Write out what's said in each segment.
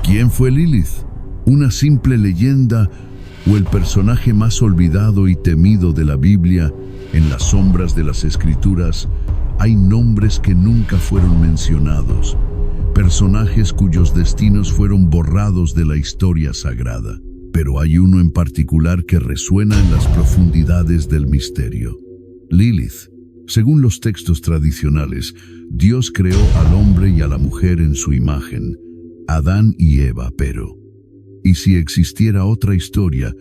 ¿Quién fue Lilith? ¿Una simple leyenda o el personaje más olvidado y temido de la Biblia? En las sombras de las Escrituras hay nombres que nunca fueron mencionados, personajes cuyos destinos fueron borrados de la historia sagrada. Pero hay uno en particular que resuena en las profundidades del misterio. Lilith. Según los textos tradicionales, Dios creó al hombre y a la mujer en su imagen, Adán y Eva, pero ¿y si existiera otra historia,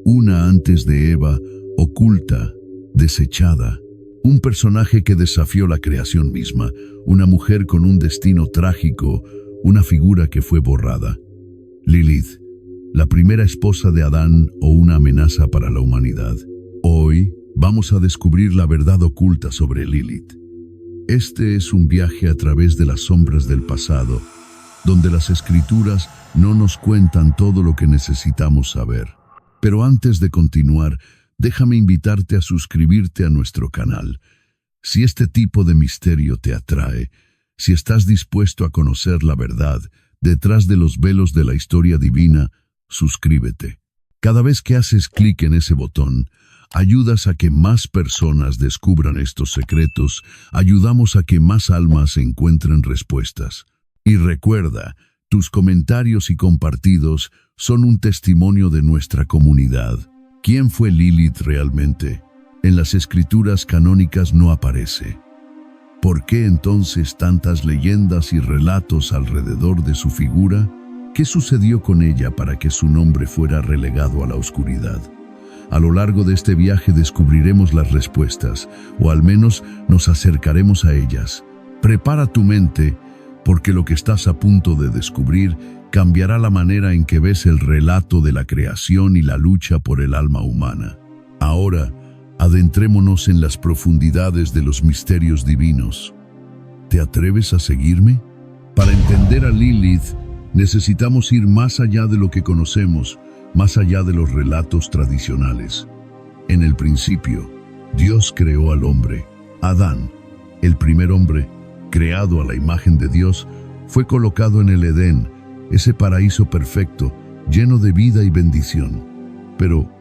una antes de Eva, oculta, desechada? Un personaje que desafió la creación misma, una mujer con un destino trágico, una figura que fue borrada. Lilith, la primera esposa de Adán o una amenaza para la humanidad. Hoy vamos a descubrir la verdad oculta sobre Lilith. Este es un viaje a través de las sombras del pasado, donde las Escrituras no nos cuentan todo lo que necesitamos saber. Pero antes de continuar, déjame invitarte a suscribirte a nuestro canal. Si este tipo de misterio te atrae, si estás dispuesto a conocer la verdad detrás de los velos de la historia divina, suscríbete. Cada vez que haces clic en ese botón, ayudas a que más personas descubran estos secretos, ayudamos a que más almas encuentren respuestas. Y recuerda, tus comentarios y compartidos son un testimonio de nuestra comunidad. ¿Quién fue Lilith realmente? En las Escrituras canónicas no aparece. ¿Por qué entonces tantas leyendas y relatos alrededor de su figura? ¿Qué sucedió con ella para que su nombre fuera relegado a la oscuridad? A lo largo de este viaje descubriremos las respuestas, o al menos nos acercaremos a ellas. Prepara tu mente, porque lo que estás a punto de descubrir cambiará la manera en que ves el relato de la creación y la lucha por el alma humana. Ahora, adentrémonos en las profundidades de los misterios divinos. ¿Te atreves a seguirme? Para entender a Lilith, necesitamos ir más allá de lo que conocemos, más allá de los relatos tradicionales. En el principio, Dios creó al hombre. Adán, el primer hombre, creado a la imagen de Dios, fue colocado en el Edén, ese paraíso perfecto, lleno de vida y bendición. Pero,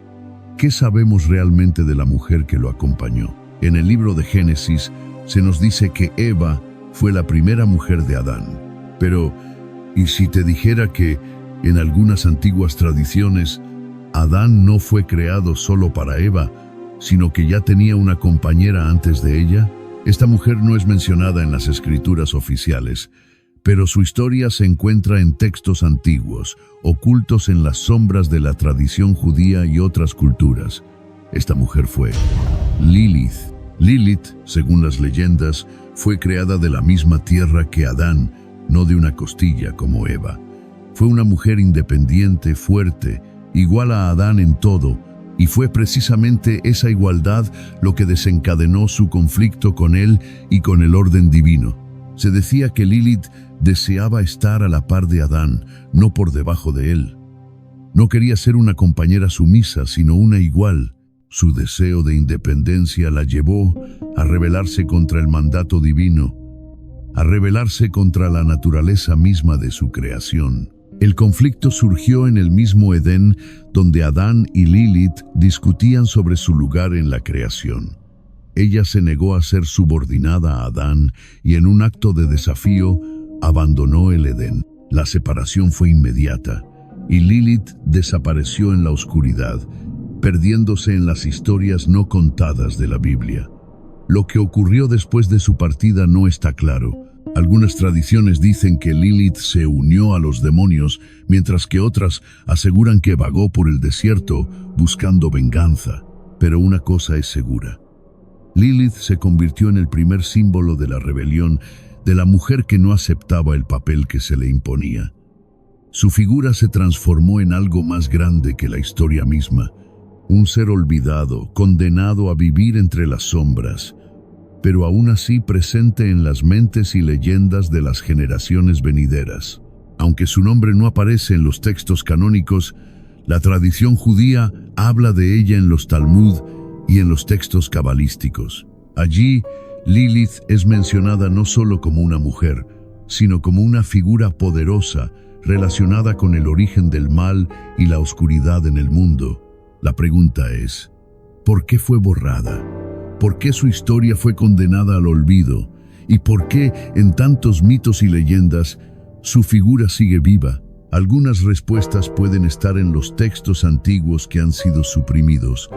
¿qué sabemos realmente de la mujer que lo acompañó? En el libro de Génesis se nos dice que Eva fue la primera mujer de Adán. Pero, ¿y si te dijera que, en algunas antiguas tradiciones, Adán no fue creado solo para Eva, sino que ya tenía una compañera antes de ella? Esta mujer no es mencionada en las Escrituras oficiales, pero su historia se encuentra en textos antiguos, ocultos en las sombras de la tradición judía y otras culturas. Esta mujer fue Lilith. Lilith, según las leyendas, fue creada de la misma tierra que Adán, no de una costilla como Eva. Fue una mujer independiente, fuerte, igual a Adán en todo, y fue precisamente esa igualdad lo que desencadenó su conflicto con él y con el orden divino. Se decía que Lilith deseaba estar a la par de Adán, no por debajo de él. No quería ser una compañera sumisa, sino una igual. Su deseo de independencia la llevó a rebelarse contra el mandato divino, a rebelarse contra la naturaleza misma de su creación. El conflicto surgió en el mismo Edén, donde Adán y Lilith discutían sobre su lugar en la creación. Ella se negó a ser subordinada a Adán y en un acto de desafío abandonó el Edén. La separación fue inmediata y Lilith desapareció en la oscuridad, perdiéndose en las historias no contadas de la Biblia. Lo que ocurrió después de su partida no está claro. Algunas tradiciones dicen que Lilith se unió a los demonios, mientras que otras aseguran que vagó por el desierto buscando venganza. Pero una cosa es segura. Lilith se convirtió en el primer símbolo de la rebelión, de la mujer que no aceptaba el papel que se le imponía. Su figura se transformó en algo más grande que la historia misma, un ser olvidado, condenado a vivir entre las sombras, pero aún así presente en las mentes y leyendas de las generaciones venideras. Aunque su nombre no aparece en los textos canónicos, la tradición judía habla de ella en los Talmud y en los textos cabalísticos. Allí, Lilith es mencionada no solo como una mujer, sino como una figura poderosa, relacionada con el origen del mal y la oscuridad en el mundo. La pregunta es, ¿por qué fue borrada? ¿Por qué su historia fue condenada al olvido? ¿Y por qué, en tantos mitos y leyendas, su figura sigue viva? Algunas respuestas pueden estar en los textos antiguos que han sido suprimidos,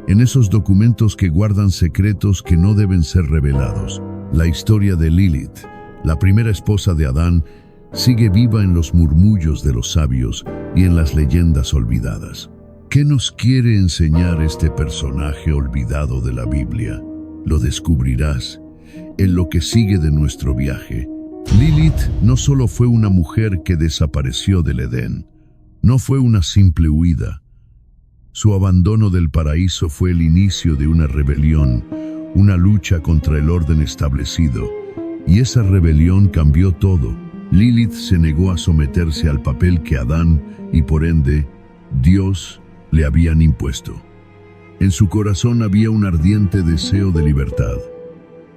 en esos documentos que guardan secretos que no deben ser revelados. La historia de Lilith, la primera esposa de Adán, sigue viva en los murmullos de los sabios y en las leyendas olvidadas. ¿Qué nos quiere enseñar este personaje olvidado de la Biblia? Lo descubrirás en lo que sigue de nuestro viaje. Lilith no solo fue una mujer que desapareció del Edén, no fue una simple huida. Su abandono del paraíso fue el inicio de una rebelión, una lucha contra el orden establecido, y esa rebelión cambió todo. Lilith se negó a someterse al papel que Adán y por ende Dios le habían impuesto. En su corazón había un ardiente deseo de libertad,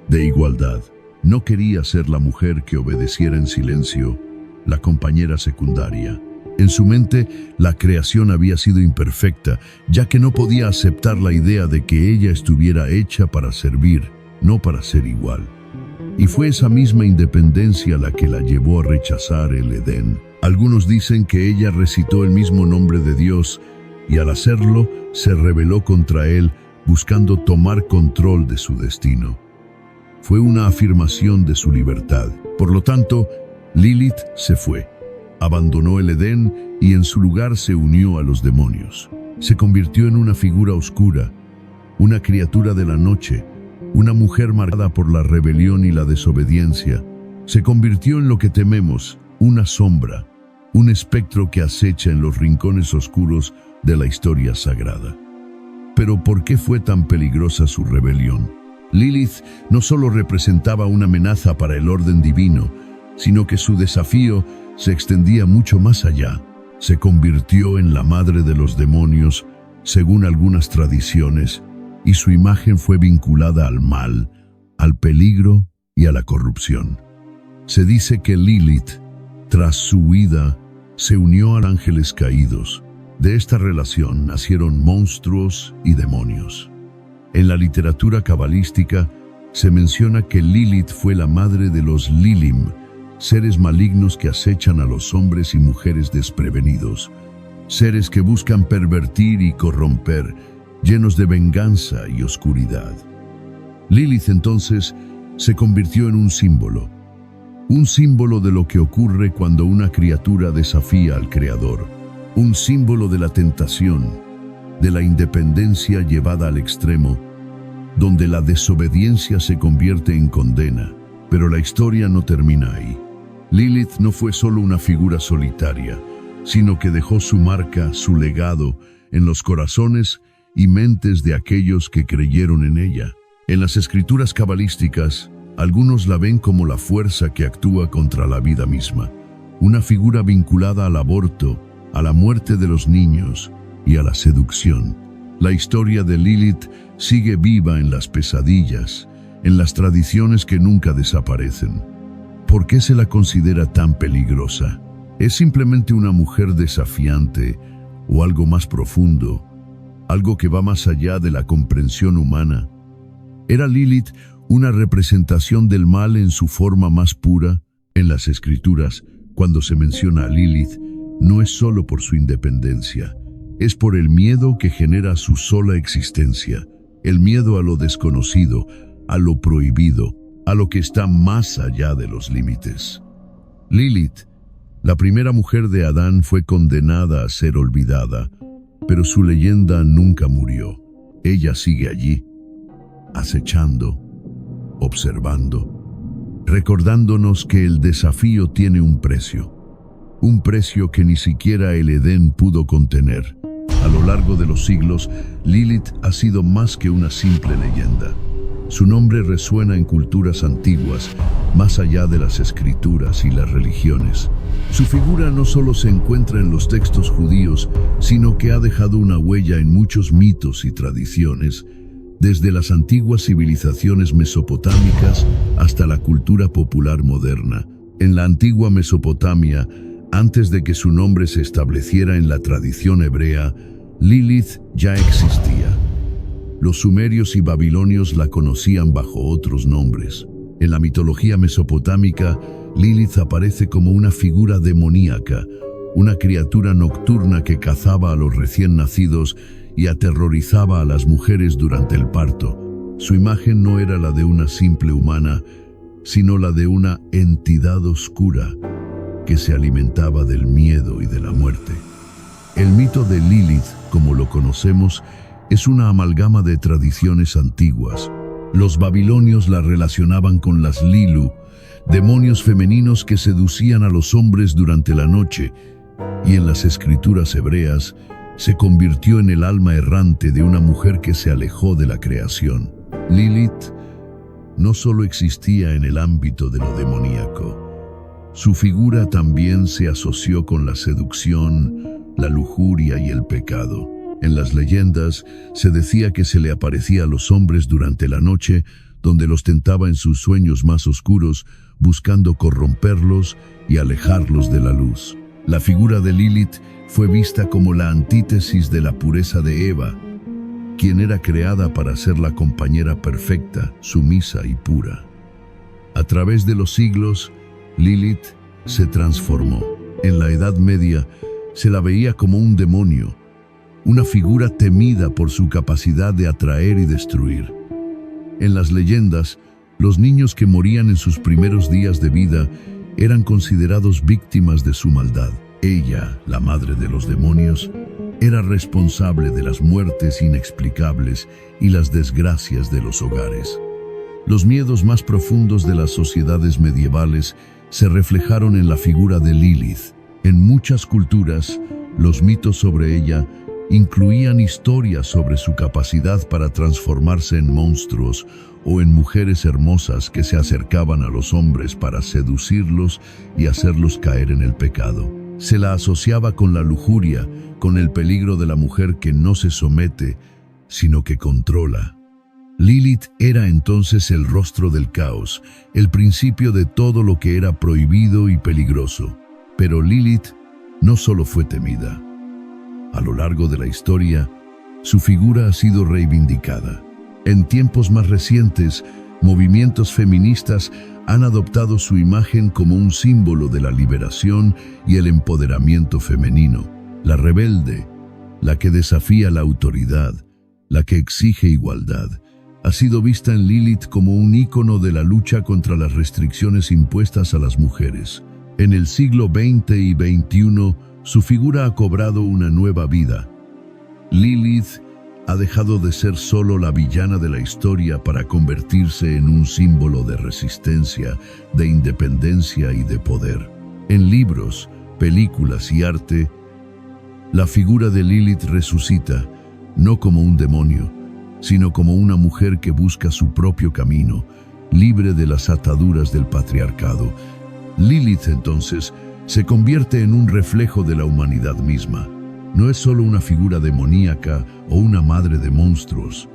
de igualdad. No quería ser la mujer que obedeciera en silencio, la compañera secundaria. En su mente, la creación había sido imperfecta, ya que no podía aceptar la idea de que ella estuviera hecha para servir, no para ser igual. Y fue esa misma independencia la que la llevó a rechazar el Edén. Algunos dicen que ella recitó el mismo nombre de Dios, y al hacerlo, se rebeló contra él, buscando tomar control de su destino. Fue una afirmación de su libertad. Por lo tanto, Lilith se fue, abandonó el Edén y en su lugar se unió a los demonios. Se convirtió en una figura oscura, una criatura de la noche, una mujer marcada por la rebelión y la desobediencia. Se convirtió en lo que tememos, una sombra, un espectro que acecha en los rincones oscuros de la historia sagrada. Pero ¿por qué fue tan peligrosa su rebelión? Lilith no solo representaba una amenaza para el orden divino, sino que su desafío se extendía mucho más allá. Se convirtió en la madre de los demonios, según algunas tradiciones, y su imagen fue vinculada al mal, al peligro y a la corrupción. Se dice que Lilith, tras su huida, se unió a ángeles caídos. De esta relación nacieron monstruos y demonios. En la literatura cabalística se menciona que Lilith fue la madre de los Lilim, seres malignos que acechan a los hombres y mujeres desprevenidos, seres que buscan pervertir y corromper, llenos de venganza y oscuridad. Lilith entonces se convirtió en un símbolo de lo que ocurre cuando una criatura desafía al Creador, un símbolo de la tentación, de la independencia llevada al extremo, donde la desobediencia se convierte en condena. Pero la historia no termina ahí. Lilith no fue solo una figura solitaria, sino que dejó su marca, su legado, en los corazones y mentes de aquellos que creyeron en ella. En las escrituras cabalísticas, algunos la ven como la fuerza que actúa contra la vida misma, una figura vinculada al aborto, a la muerte de los niños y a la seducción. La historia de Lilith sigue viva en las pesadillas, en las tradiciones que nunca desaparecen. ¿Por qué se la considera tan peligrosa? ¿Es simplemente una mujer desafiante o algo más profundo, algo que va más allá de la comprensión humana? ¿Era Lilith una representación del mal en su forma más pura? En las escrituras, cuando se menciona a Lilith, no es solo por su independencia, es por el miedo que genera su sola existencia, el miedo a lo desconocido, a lo prohibido, a lo que está más allá de los límites. Lilith, la primera mujer de Adán, fue condenada a ser olvidada, pero su leyenda nunca murió. Ella sigue allí, acechando, observando, recordándonos que el desafío tiene un precio que ni siquiera el Edén pudo contener. A lo largo de los siglos, Lilith ha sido más que una simple leyenda. Su nombre resuena en culturas antiguas, más allá de las escrituras y las religiones. Su figura no solo se encuentra en los textos judíos, sino que ha dejado una huella en muchos mitos y tradiciones, desde las antiguas civilizaciones mesopotámicas hasta la cultura popular moderna. En la antigua Mesopotamia, Antes de que su nombre se estableciera en la tradición hebrea, Lilith ya existía. Los sumerios y babilonios la conocían bajo otros nombres. En la mitología mesopotámica, Lilith aparece como una figura demoníaca, una criatura nocturna que cazaba a los recién nacidos y aterrorizaba a las mujeres durante el parto. Su imagen no era la de una simple humana, sino la de una entidad oscura que se alimentaba del miedo y de la muerte. El mito de Lilith, como lo conocemos, es una amalgama de tradiciones antiguas. Los babilonios la relacionaban con las Lilu, demonios femeninos que seducían a los hombres durante la noche, y en las escrituras hebreas se convirtió en el alma errante de una mujer que se alejó de la creación. Lilith no solo existía en el ámbito de lo demoníaco, su figura también se asoció con la seducción, la lujuria y el pecado. En las leyendas se decía que se le aparecía a los hombres durante la noche, donde los tentaba en sus sueños más oscuros, buscando corromperlos y alejarlos de la luz. La figura de Lilith fue vista como la antítesis de la pureza de Eva, quien era creada para ser la compañera perfecta, sumisa y pura. A través de los siglos, Lilith se transformó. En la Edad Media se la veía como un demonio, una figura temida por su capacidad de atraer y destruir. En las leyendas, los niños que morían en sus primeros días de vida eran considerados víctimas de su maldad. Ella, la madre de los demonios, era responsable de las muertes inexplicables y las desgracias de los hogares. Los miedos más profundos de las sociedades medievales se reflejaron en la figura de Lilith. En muchas culturas, los mitos sobre ella incluían historias sobre su capacidad para transformarse en monstruos o en mujeres hermosas que se acercaban a los hombres para seducirlos y hacerlos caer en el pecado. Se la asociaba con la lujuria, con el peligro de la mujer que no se somete, sino que controla. Lilith era entonces el rostro del caos, el principio de todo lo que era prohibido y peligroso. Pero Lilith no solo fue temida. A lo largo de la historia, su figura ha sido reivindicada. En tiempos más recientes, movimientos feministas han adoptado su imagen como un símbolo de la liberación y el empoderamiento femenino. La rebelde, la que desafía la autoridad, la que exige igualdad, ha sido vista en Lilith como un ícono de la lucha contra las restricciones impuestas a las mujeres. En el siglo XX y XXI, su figura ha cobrado una nueva vida. Lilith ha dejado de ser solo la villana de la historia para convertirse en un símbolo de resistencia, de independencia y de poder. En libros, películas y arte, la figura de Lilith resucita, no como un demonio, sino como una mujer que busca su propio camino, libre de las ataduras del patriarcado. Lilith, entonces, se convierte en un reflejo de la humanidad misma. No es solo una figura demoníaca o una madre de monstruos,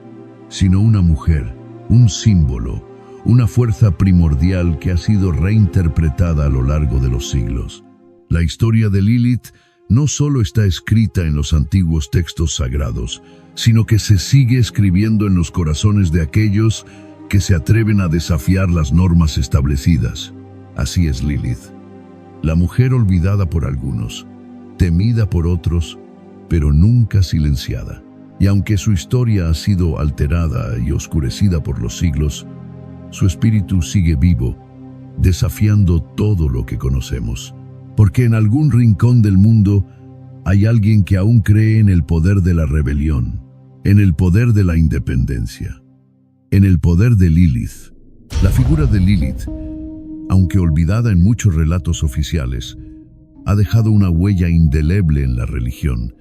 sino una mujer, un símbolo, una fuerza primordial que ha sido reinterpretada a lo largo de los siglos. La historia de Lilith no solo está escrita en los antiguos textos sagrados, sino que se sigue escribiendo en los corazones de aquellos que se atreven a desafiar las normas establecidas. Así es Lilith, la mujer olvidada por algunos, temida por otros, pero nunca silenciada. Y aunque su historia ha sido alterada y oscurecida por los siglos, su espíritu sigue vivo, desafiando todo lo que conocemos. Porque en algún rincón del mundo hay alguien que aún cree en el poder de la rebelión, en el poder de la independencia, en el poder de Lilith. La figura de Lilith, aunque olvidada en muchos relatos oficiales, ha dejado una huella indeleble en la religión.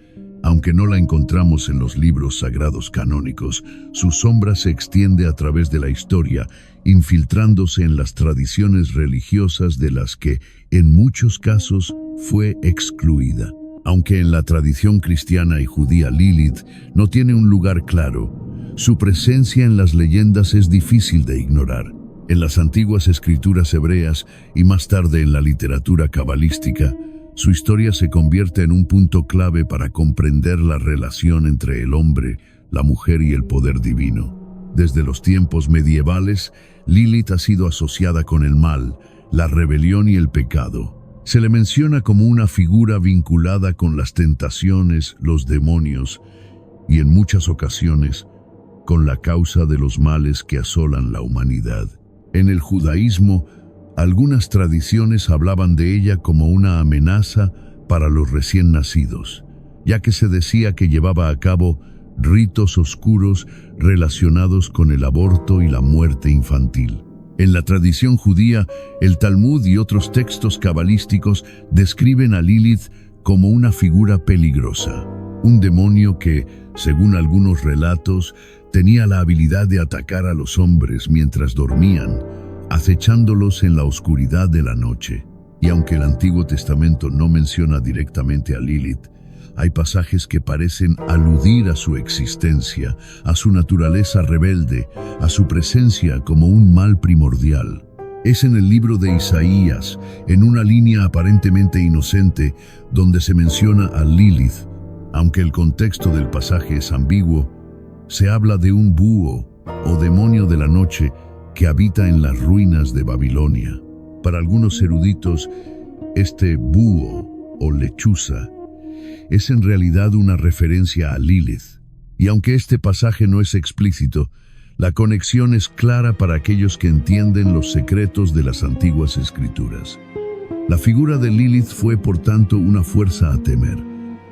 Aunque no la encontramos en los libros sagrados canónicos, su sombra se extiende a través de la historia, infiltrándose en las tradiciones religiosas de las que, en muchos casos, fue excluida. Aunque en la tradición cristiana y judía Lilith no tiene un lugar claro, su presencia en las leyendas es difícil de ignorar. En las antiguas escrituras hebreas y más tarde en la literatura cabalística, Su historia se convierte en un punto clave para comprender la relación entre el hombre, la mujer y el poder divino. Desde los tiempos medievales, Lilith ha sido asociada con el mal, la rebelión y el pecado. Se le menciona como una figura vinculada con las tentaciones, los demonios y en muchas ocasiones con la causa de los males que asolan la humanidad. En el judaísmo, algunas tradiciones hablaban de ella como una amenaza para los recién nacidos, ya que se decía que llevaba a cabo ritos oscuros relacionados con el aborto y la muerte infantil. En la tradición judía, el Talmud y otros textos cabalísticos describen a Lilith como una figura peligrosa, un demonio que, según algunos relatos, tenía la habilidad de atacar a los hombres mientras dormían, acechándolos en la oscuridad de la noche. Y aunque el Antiguo Testamento no menciona directamente a Lilith, hay pasajes que parecen aludir a su existencia, a su naturaleza rebelde, a su presencia como un mal primordial. Es en el libro de Isaías, en una línea aparentemente inocente, donde se menciona a Lilith. Aunque el contexto del pasaje es ambiguo, se habla de un búho o demonio de la noche que habita en las ruinas de Babilonia. Para algunos eruditos, este búho o lechuza es en realidad una referencia a Lilith. Y aunque este pasaje no es explícito, la conexión es clara para aquellos que entienden los secretos de las antiguas escrituras. La figura de Lilith fue, por tanto, una fuerza a temer.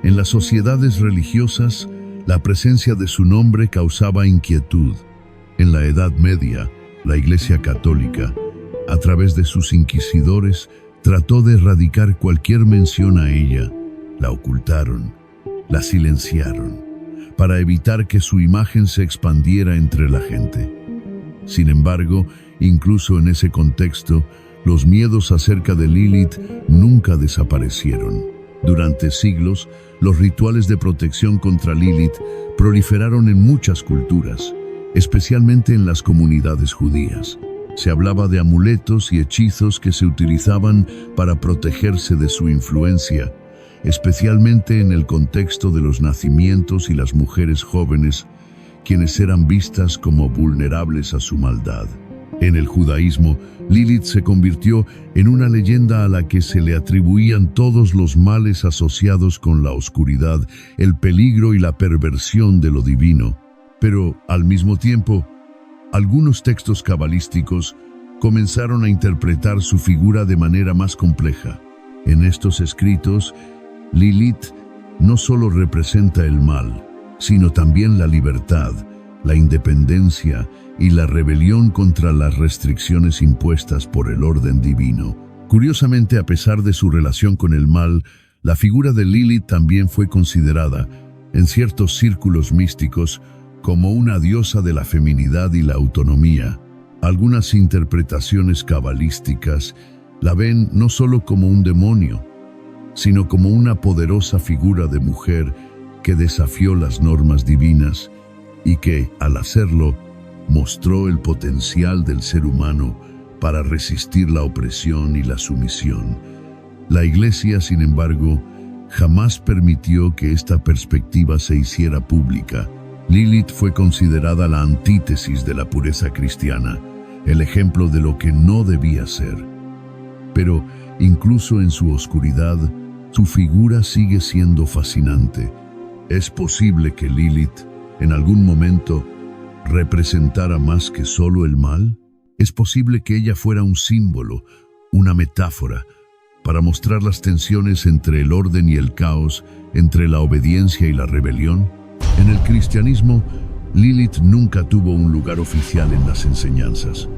En las sociedades religiosas, la presencia de su nombre causaba inquietud. En la Edad Media, la Iglesia Católica, a través de sus inquisidores, trató de erradicar cualquier mención a ella. La ocultaron, la silenciaron, para evitar que su imagen se expandiera entre la gente. Sin embargo, incluso en ese contexto, los miedos acerca de Lilith nunca desaparecieron. Durante siglos, los rituales de protección contra Lilith proliferaron en muchas culturas, especialmente en las comunidades judías. Se hablaba de amuletos y hechizos que se utilizaban para protegerse de su influencia, especialmente en el contexto de los nacimientos y las mujeres jóvenes, quienes eran vistas como vulnerables a su maldad. En el judaísmo, Lilith se convirtió en una leyenda a la que se le atribuían todos los males asociados con la oscuridad, el peligro y la perversión de lo divino. Pero, al mismo tiempo, algunos textos cabalísticos comenzaron a interpretar su figura de manera más compleja. En estos escritos, Lilith no solo representa el mal, sino también la libertad, la independencia y la rebelión contra las restricciones impuestas por el orden divino. Curiosamente, a pesar de su relación con el mal, la figura de Lilith también fue considerada, en ciertos círculos místicos, como una diosa de la feminidad y la autonomía. Algunas interpretaciones cabalísticas la ven no solo como un demonio, sino como una poderosa figura de mujer que desafió las normas divinas y que, al hacerlo, mostró el potencial del ser humano para resistir la opresión y la sumisión. La Iglesia, sin embargo, jamás permitió que esta perspectiva se hiciera pública. Lilith fue considerada la antítesis de la pureza cristiana, el ejemplo de lo que no debía ser. Pero, incluso en su oscuridad, su figura sigue siendo fascinante. ¿Es posible que Lilith, en algún momento, representara más que solo el mal? ¿Es posible que ella fuera un símbolo, una metáfora, para mostrar las tensiones entre el orden y el caos, entre la obediencia y la rebelión? En el cristianismo, Lilith nunca tuvo un lugar oficial en las enseñanzas.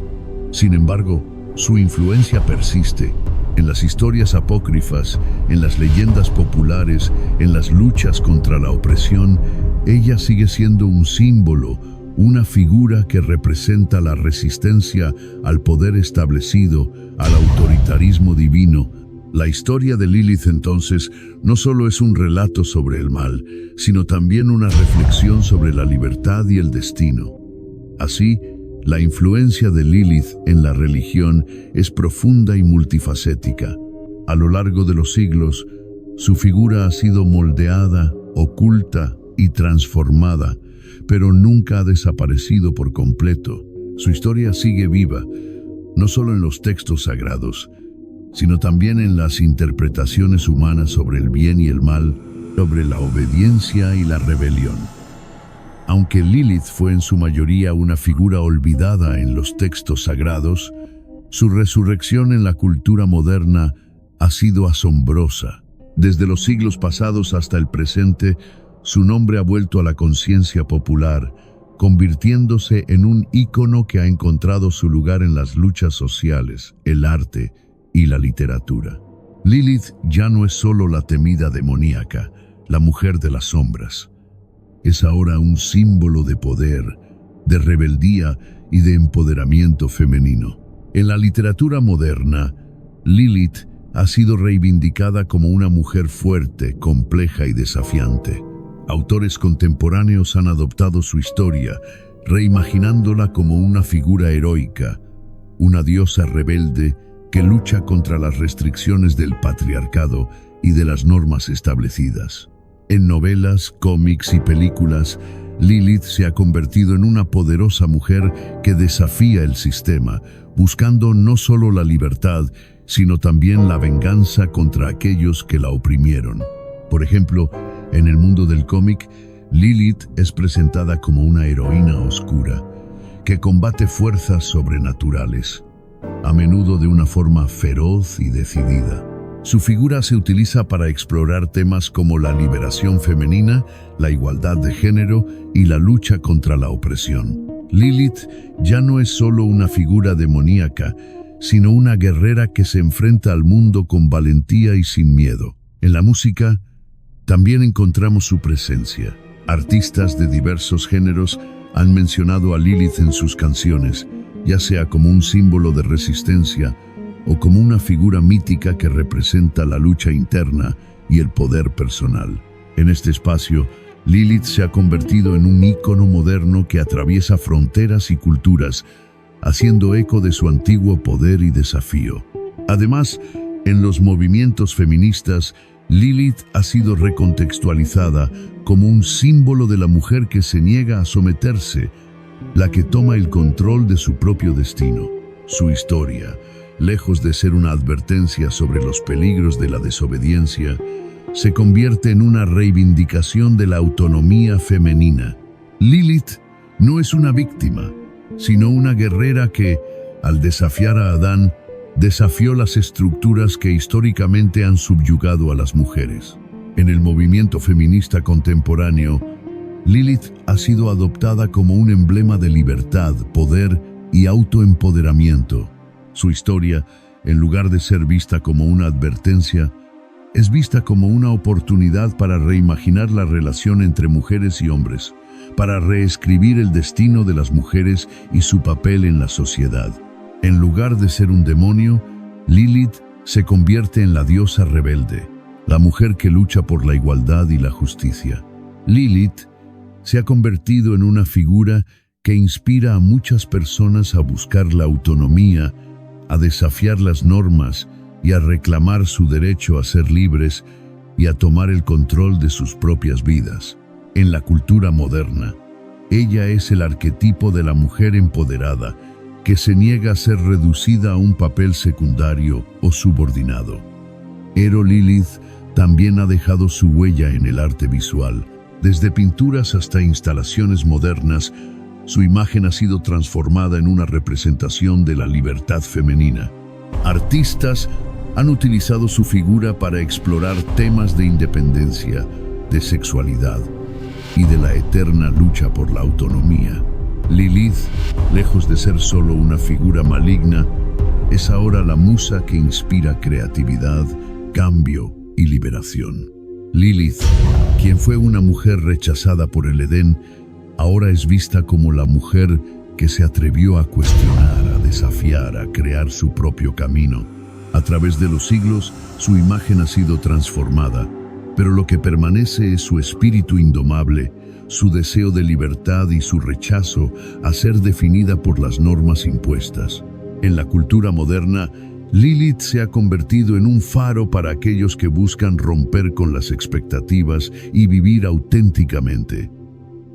Sin embargo, su influencia persiste en las historias apócrifas, en las leyendas populares, en las luchas contra la opresión. Ella sigue siendo un símbolo, una figura que representa la resistencia al poder establecido, al autoritarismo divino. La historia de Lilith, entonces, no solo es un relato sobre el mal, sino también una reflexión sobre la libertad y el destino. Así, la influencia de Lilith en la religión es profunda y multifacética. A lo largo de los siglos, su figura ha sido moldeada, oculta y transformada, pero nunca ha desaparecido por completo. Su historia sigue viva, no solo en los textos sagrados, sino también en las interpretaciones humanas sobre el bien y el mal, sobre la obediencia y la rebelión. Aunque Lilith fue en su mayoría una figura olvidada en los textos sagrados, su resurrección en la cultura moderna ha sido asombrosa. Desde los siglos pasados hasta el presente, su nombre ha vuelto a la conciencia popular, convirtiéndose en un ícono que ha encontrado su lugar en las luchas sociales, el arte y la literatura. Lilith ya no es solo la temida demoníaca, la mujer de las sombras. Es ahora un símbolo de poder, de rebeldía y de empoderamiento femenino. En la literatura moderna, Lilith ha sido reivindicada como una mujer fuerte, compleja y desafiante. Autores contemporáneos han adoptado su historia, reimaginándola como una figura heroica, una diosa rebelde que lucha contra las restricciones del patriarcado y de las normas establecidas. En novelas, cómics y películas, Lilith se ha convertido en una poderosa mujer que desafía el sistema, buscando no solo la libertad, sino también la venganza contra aquellos que la oprimieron. Por ejemplo, en el mundo del cómic, Lilith es presentada como una heroína oscura, que combate fuerzas sobrenaturales, a menudo de una forma feroz y decidida. Su figura se utiliza para explorar temas como la liberación femenina, la igualdad de género y la lucha contra la opresión. Lilith ya no es solo una figura demoníaca, sino una guerrera que se enfrenta al mundo con valentía y sin miedo. En la música, también encontramos su presencia. Artistas de diversos géneros han mencionado a Lilith en sus canciones, ya sea como un símbolo de resistencia o como una figura mítica que representa la lucha interna y el poder personal. En este espacio, Lilith se ha convertido en un ícono moderno que atraviesa fronteras y culturas, haciendo eco de su antiguo poder y desafío. Además, en los movimientos feministas, Lilith ha sido recontextualizada como un símbolo de la mujer que se niega a someterse, la que toma el control de su propio destino. Su historia, lejos de ser una advertencia sobre los peligros de la desobediencia, se convierte en una reivindicación de la autonomía femenina. Lilith no es una víctima, sino una guerrera que, al desafiar a Adán, desafió las estructuras que históricamente han subyugado a las mujeres. En el movimiento feminista contemporáneo, Lilith ha sido adoptada como un emblema de libertad, poder y autoempoderamiento. Su historia, en lugar de ser vista como una advertencia, es vista como una oportunidad para reimaginar la relación entre mujeres y hombres, para reescribir el destino de las mujeres y su papel en la sociedad. En lugar de ser un demonio, Lilith se convierte en la diosa rebelde, la mujer que lucha por la igualdad y la justicia. Lilith se ha convertido en una figura que inspira a muchas personas a buscar la autonomía, a desafiar las normas y a reclamar su derecho a ser libres y a tomar el control de sus propias vidas. En la cultura moderna, ella es el arquetipo de la mujer empoderada, que se niega a ser reducida a un papel secundario o subordinado. Pero Lilith también ha dejado su huella en el arte visual. Desde pinturas hasta instalaciones modernas, su imagen ha sido transformada en una representación de la libertad femenina. Artistas han utilizado su figura para explorar temas de independencia, de sexualidad y de la eterna lucha por la autonomía. Lilith, lejos de ser solo una figura maligna, es ahora la musa que inspira creatividad, cambio y liberación. Lilith, quien fue una mujer rechazada por el Edén, ahora es vista como la mujer que se atrevió a cuestionar, a desafiar, a crear su propio camino. A través de los siglos, su imagen ha sido transformada, pero lo que permanece es su espíritu indomable, su deseo de libertad y su rechazo a ser definida por las normas impuestas. En la cultura moderna, Lilith se ha convertido en un faro para aquellos que buscan romper con las expectativas y vivir auténticamente.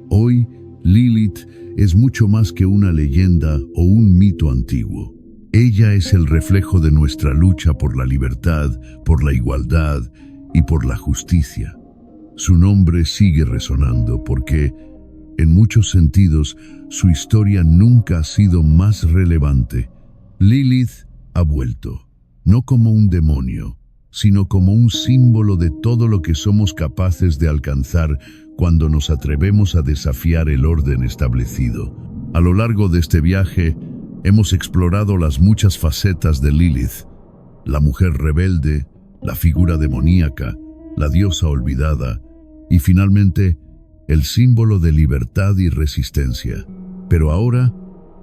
Hoy, Lilith es mucho más que una leyenda o un mito antiguo. Ella es el reflejo de nuestra lucha por la libertad, por la igualdad y por la justicia. Su nombre sigue resonando porque, en muchos sentidos, su historia nunca ha sido más relevante. Lilith ha vuelto, no como un demonio, sino como un símbolo de todo lo que somos capaces de alcanzar cuando nos atrevemos a desafiar el orden establecido. A lo largo de este viaje, hemos explorado las muchas facetas de Lilith: la mujer rebelde, la figura demoníaca, la diosa olvidada y finalmente el símbolo de libertad y resistencia. Pero ahora,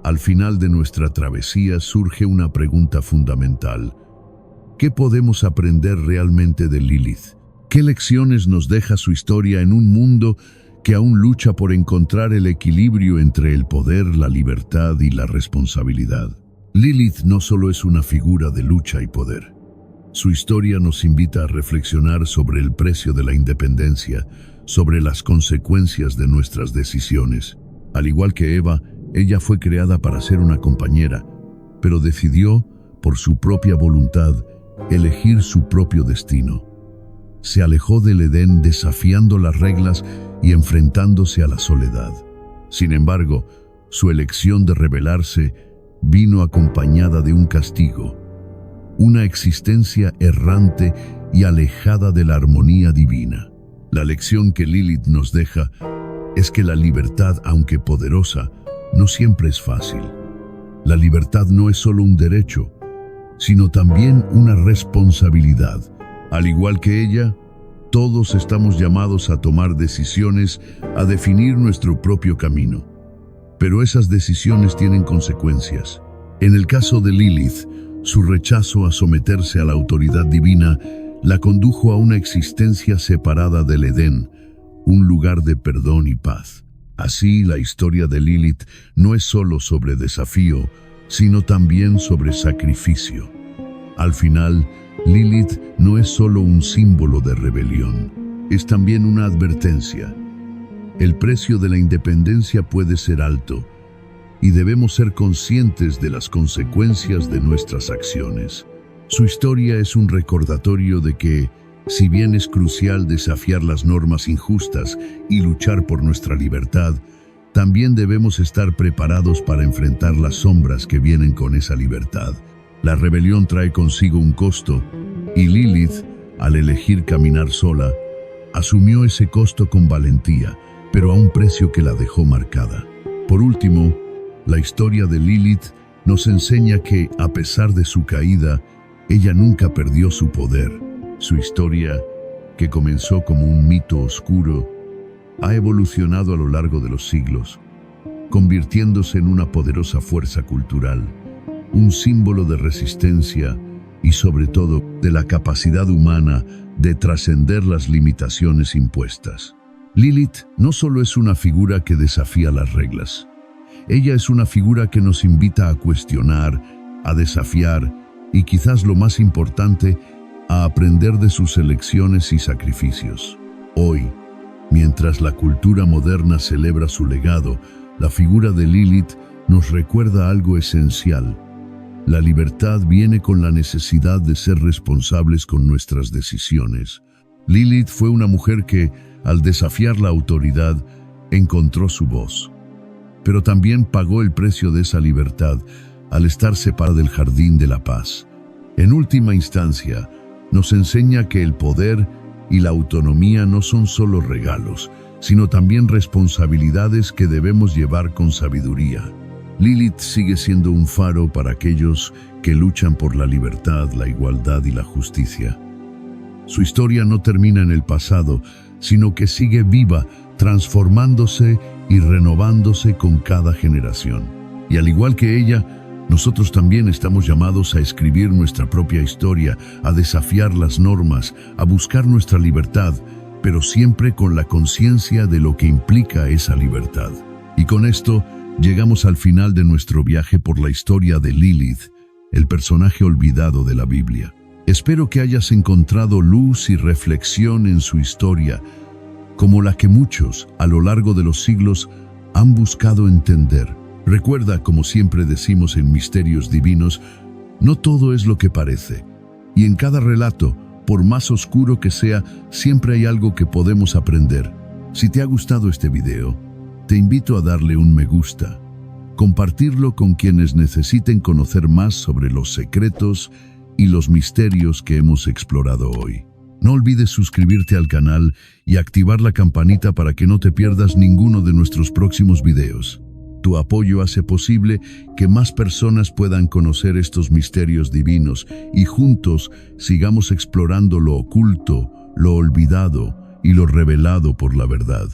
al final de nuestra travesía, surge una pregunta fundamental. ¿Qué podemos aprender realmente de Lilith? ¿Qué lecciones nos deja su historia en un mundo que aún lucha por encontrar el equilibrio entre el poder, la libertad y la responsabilidad? Lilith no solo es una figura de lucha y poder. Su historia nos invita a reflexionar sobre el precio de la independencia, sobre las consecuencias de nuestras decisiones. Al igual que Eva, ella fue creada para ser una compañera, pero decidió, por su propia voluntad, elegir su propio destino. Se alejó del Edén desafiando las reglas y enfrentándose a la soledad. Sin embargo, su elección de rebelarse vino acompañada de un castigo, una existencia errante y alejada de la armonía divina. La lección que Lilith nos deja es que la libertad, aunque poderosa, no siempre es fácil. La libertad no es solo un derecho, sino también una responsabilidad. Al igual que ella, todos estamos llamados a tomar decisiones, a definir nuestro propio camino. Pero esas decisiones tienen consecuencias. En el caso de Lilith, su rechazo a someterse a la autoridad divina la condujo a una existencia separada del Edén, un lugar de perdón y paz. Así, la historia de Lilith no es solo sobre desafío, sino también sobre sacrificio. Al final, Lilith no es solo un símbolo de rebelión, es también una advertencia. El precio de la independencia puede ser alto, y debemos ser conscientes de las consecuencias de nuestras acciones. Su historia es un recordatorio de que, si bien es crucial desafiar las normas injustas y luchar por nuestra libertad, también debemos estar preparados para enfrentar las sombras que vienen con esa libertad. La rebelión trae consigo un costo, y Lilith, al elegir caminar sola, asumió ese costo con valentía, pero a un precio que la dejó marcada. Por último, la historia de Lilith nos enseña que, a pesar de su caída, ella nunca perdió su poder. Su historia, que comenzó como un mito oscuro, ha evolucionado a lo largo de los siglos, convirtiéndose en una poderosa fuerza cultural, un símbolo de resistencia y, sobre todo, de la capacidad humana de trascender las limitaciones impuestas. Lilith no solo es una figura que desafía las reglas. Ella es una figura que nos invita a cuestionar, a desafiar y, quizás lo más importante, a aprender de sus elecciones y sacrificios. Hoy, mientras la cultura moderna celebra su legado, la figura de Lilith nos recuerda algo esencial. La libertad viene con la necesidad de ser responsables con nuestras decisiones. Lilith fue una mujer que, al desafiar la autoridad, encontró su voz. Pero también pagó el precio de esa libertad al estar separada del jardín de la paz. En última instancia, nos enseña que el poder y la autonomía no son solo regalos, sino también responsabilidades que debemos llevar con sabiduría. Lilith sigue siendo un faro para aquellos que luchan por la libertad, la igualdad y la justicia. Su historia no termina en el pasado, sino que sigue viva, transformándose y renovándose con cada generación. Y al igual que ella, nosotros también estamos llamados a escribir nuestra propia historia, a desafiar las normas, a buscar nuestra libertad, pero siempre con la conciencia de lo que implica esa libertad. Y con esto, llegamos al final de nuestro viaje por la historia de Lilith. el personaje olvidado de la Biblia. Espero que hayas encontrado luz y reflexión en su historia, como la que muchos, a lo largo de los siglos, han buscado entender. Recuerda, como siempre decimos en Misterios Divinos, no todo es lo que parece. Y en cada relato, por más oscuro que sea, siempre hay algo que podemos aprender. Si te ha gustado este video, te invito a darle un me gusta, compartirlo con quienes necesiten conocer más sobre los secretos y los misterios que hemos explorado hoy. No olvides suscribirte al canal y activar la campanita para que no te pierdas ninguno de nuestros próximos videos. Tu apoyo hace posible que más personas puedan conocer estos misterios divinos y juntos sigamos explorando lo oculto, lo olvidado y lo revelado por la verdad.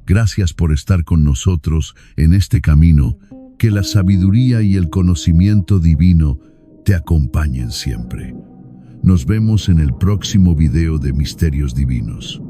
Gracias por estar con nosotros en este camino. Que la sabiduría y el conocimiento divino te acompañen siempre. Nos vemos en el próximo video de Misterios Divinos.